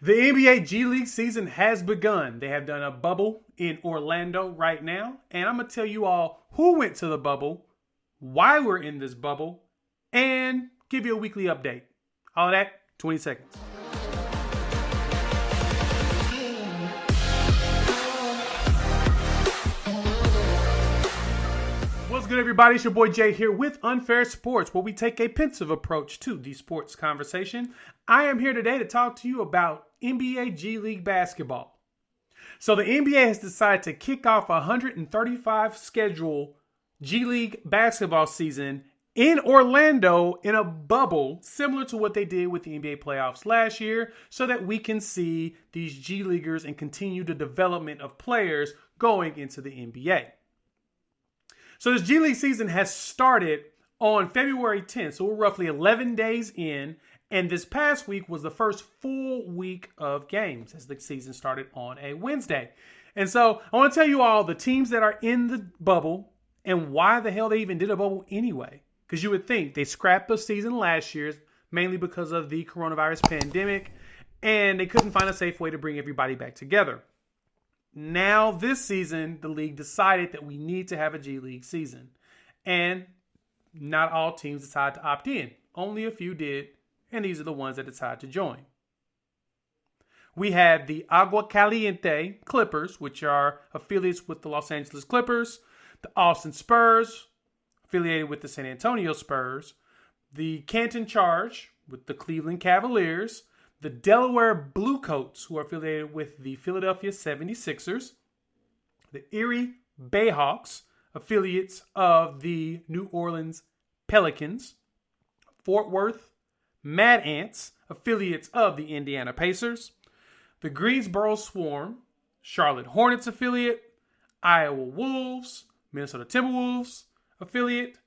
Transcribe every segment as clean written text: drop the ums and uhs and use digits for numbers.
The NBA G League season has begun. They have done a bubble in Orlando right now. And I'm going to tell you all who went to the bubble, why we're in this bubble, and give you a weekly update. All of that, 20 seconds. What's good, everybody? It's your boy Jay here with Unfair Sports, where we take a pensive approach to the sports conversation. I am here today to talk to you about NBA G League basketball. So the NBA has decided to kick off a 135 schedule G League basketball season in Orlando in a bubble, similar to what they did with the NBA playoffs last year, so that we can see these G Leaguers and continue the development of players going into the NBA. So this G League season has started on February 10th. So we're roughly 11 days in. And this past week was the first full week of games as the season started on a Wednesday. And so I want to tell you all the teams that are in the bubble and why the hell they even did a bubble anyway. Because you would think they scrapped the season last year, mainly because of the coronavirus pandemic. And they couldn't find a safe way to bring everybody back together. Now, this season, the league decided that we need to have a G League season. And not all teams decided to opt in. Only a few did, and these are the ones that decided to join. We have the Agua Caliente Clippers, which are affiliates with the Los Angeles Clippers, the Austin Spurs, affiliated with the San Antonio Spurs, the Canton Charge with the Cleveland Cavaliers, the Delaware Bluecoats, who are affiliated with the Philadelphia 76ers. The Erie Bayhawks, affiliates of the New Orleans Pelicans. Fort Worth Mad Ants, affiliates of the Indiana Pacers. The Greensboro Swarm, Charlotte Hornets affiliate. Iowa Wolves, Minnesota Timberwolves affiliate.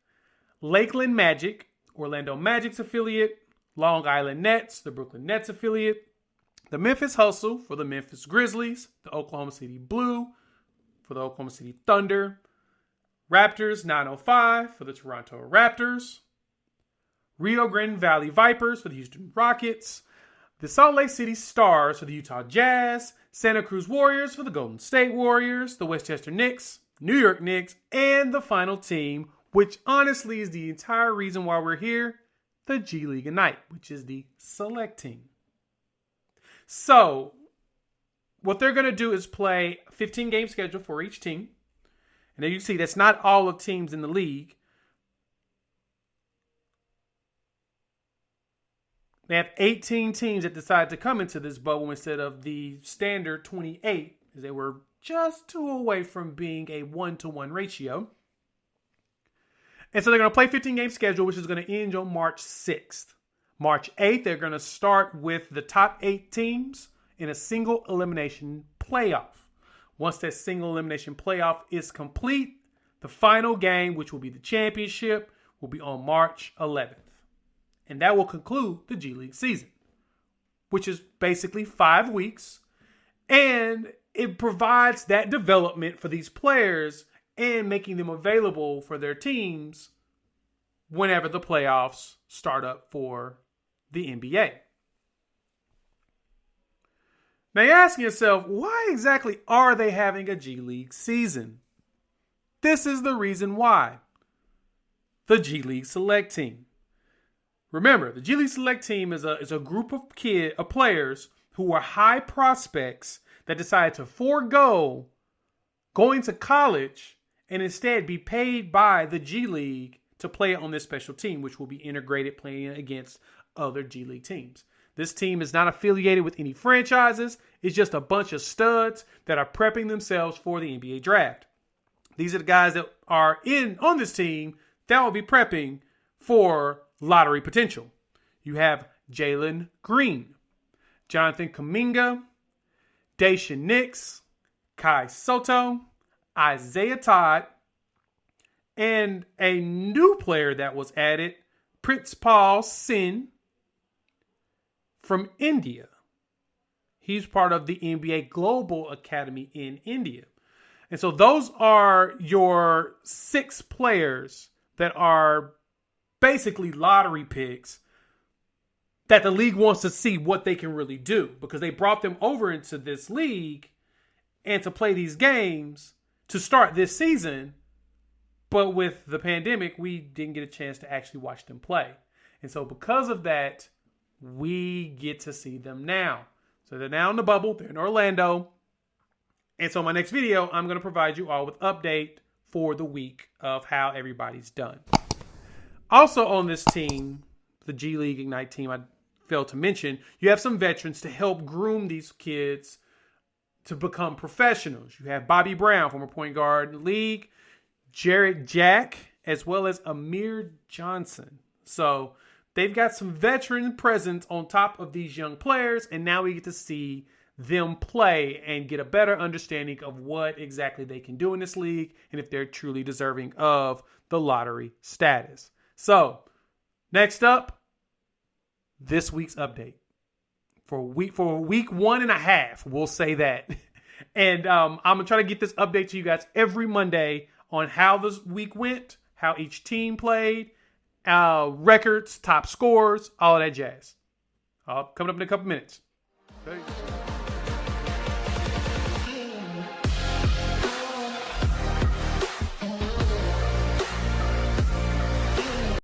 Lakeland Magic, Orlando Magic's affiliate. Long Island Nets, the Brooklyn Nets affiliate. The Memphis Hustle for the Memphis Grizzlies. The Oklahoma City Blue for the Oklahoma City Thunder. Raptors 905 for the Toronto Raptors. Rio Grande Valley Vipers for the Houston Rockets. The Salt Lake City Stars for the Utah Jazz. Santa Cruz Warriors for the Golden State Warriors. The Westchester Knicks, New York Knicks, and the final team, which honestly is the entire reason why we're here, the G League Ignite, which is the select team. So, what they're going to do is play a 15-game schedule for each team. And as you see, that's not all of teams in the league. They have 18 teams that decided to come into this bubble instead of the standard 28, as they were just 2 away from being a 1-to-1 ratio. And so they're going to play 15-game schedule, which is going to end on March 6th. March 8th, they're going to start with the top 8 teams in a single elimination playoff. Once that single elimination playoff is complete, the final game, which will be the championship, will be on March 11th. And that will conclude the G League season, which is basically 5 weeks. And it provides that development for these players and making them available for their teams whenever the playoffs start up for the NBA. Now you're asking yourself, why exactly are they having a G League season? This is the reason why. The G League Select Team. Remember, the G League Select Team is a group of players who are high prospects that decided to forego going to college and instead be paid by the G League to play on this special team, which will be integrated playing against other G League teams. This team is not affiliated with any franchises. It's just a bunch of studs that are prepping themselves for the NBA draft. These are the guys that are on this team that will be prepping for lottery potential. You have Jalen Green, Jonathan Kuminga, Daishen Nix, Kai Soto, Isaiah Todd, and a new player that was added, Prince Paul Sin from India. He's part of the NBA Global Academy in India. And so those are your 6 players that are basically lottery picks that the league wants to see what they can really do, because they brought them over into this league and to play these games to start this season. But with the pandemic, we didn't get a chance to actually watch them play. And so because of that, we get to see them now. So they're now in the bubble. They're in Orlando. And so my next video, I'm going to provide you all with update for the week of how everybody's done. Also on this team, the G League Ignite team, I failed to mention, you have some veterans to help groom these kids to become professionals. You have Bobby Brown, former point guard in the league, Jarrett Jack, as well as Amir Johnson. So they've got some veteran presence on top of these young players, and now we get to see them play and get a better understanding of what exactly they can do in this league and if they're truly deserving of the lottery status. So next up, this week's update for week 1.5, we'll say that. And I'm going to try to get this update to you guys every Monday on how this week went, how each team played, records, top scores, all of that jazz. Coming up in a couple minutes. Peace.